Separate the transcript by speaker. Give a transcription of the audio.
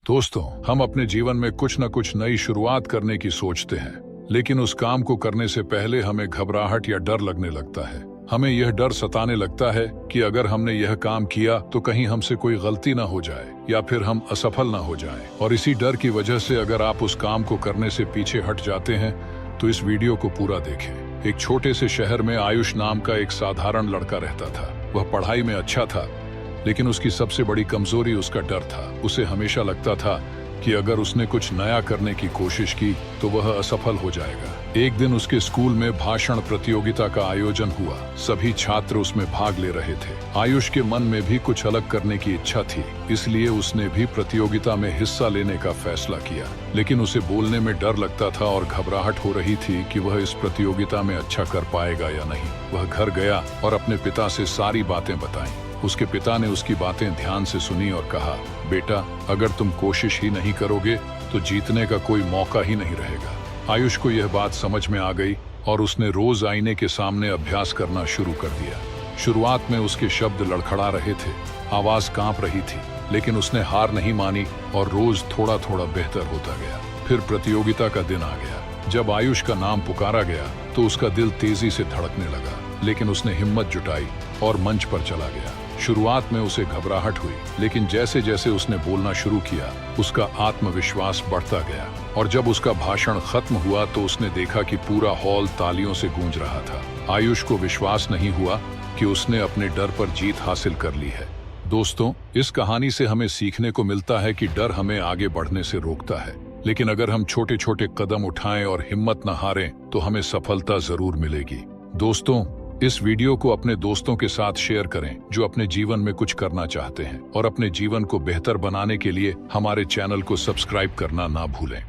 Speaker 1: दोस्तों, हम अपने जीवन में कुछ न कुछ नई शुरुआत करने की सोचते हैं, लेकिन उस काम को करने से पहले हमें घबराहट या डर लगने लगता है। हमें यह डर सताने लगता है कि अगर हमने यह काम किया तो कहीं हमसे कोई गलती ना हो जाए या फिर हम असफल ना हो जाएं। और इसी डर की वजह से अगर आप उस काम को करने से पीछे हट जाते हैं तो इस वीडियो को पूरा देखें। एक छोटे से शहर में आयुष नाम का एक साधारण लड़का रहता था। वह पढ़ाई में अच्छा था, लेकिन उसकी सबसे बड़ी कमजोरी उसका डर था। उसे हमेशा लगता था कि अगर उसने कुछ नया करने की कोशिश की तो वह असफल हो जाएगा। एक दिन उसके स्कूल में भाषण प्रतियोगिता का आयोजन हुआ। सभी छात्र उसमें भाग ले रहे थे। आयुष के मन में भी कुछ अलग करने की इच्छा थी, इसलिए उसने भी प्रतियोगिता में हिस्सा लेने का फैसला किया। लेकिन उसे बोलने में डर लगता था और घबराहट हो रही थी कि वह इस प्रतियोगिता में अच्छा कर पाएगा या नहीं। वह घर गया और अपने पिता से सारी बातें बताईं। उसके पिता ने उसकी बातें ध्यान से सुनी और कहा, बेटा, अगर तुम कोशिश ही नहीं करोगे तो जीतने का कोई मौका ही नहीं रहेगा। आयुष को यह बात समझ में आ गई और उसने रोज आईने के सामने अभ्यास करना शुरू कर दिया। शुरुआत में उसके शब्द लड़खड़ा रहे थे, आवाज कांप रही थी, लेकिन उसने हार नहीं मानी और रोज थोड़ा थोड़ा बेहतर होता गया। फिर प्रतियोगिता का दिन आ गया। जब आयुष का नाम पुकारा गया तो उसका दिल तेजी से धड़कने लगा, लेकिन उसने हिम्मत जुटाई और मंच पर चला गया। शुरुआत में उसे घबराहट हुई, लेकिन जैसे जैसे उसने बोलना शुरू किया उसका आत्मविश्वास बढ़ता गया। और जब उसका भाषण खत्म हुआ तो उसने देखा कि पूरा हॉल तालियों से गूंज रहा था। आयुष को विश्वास नहीं हुआ कि उसने अपने डर पर जीत हासिल कर ली है। दोस्तों, इस कहानी से हमें सीखने को मिलता है कि डर हमें आगे बढ़ने से रोकता है, लेकिन अगर हम छोटे छोटे कदम उठाएं और हिम्मत न हारें तो हमें सफलता जरूर मिलेगी। दोस्तों, इस वीडियो को अपने दोस्तों के साथ शेयर करें जो अपने जीवन में कुछ करना चाहते हैं, और अपने जीवन को बेहतर बनाने के लिए हमारे चैनल को सब्सक्राइब करना ना भूलें।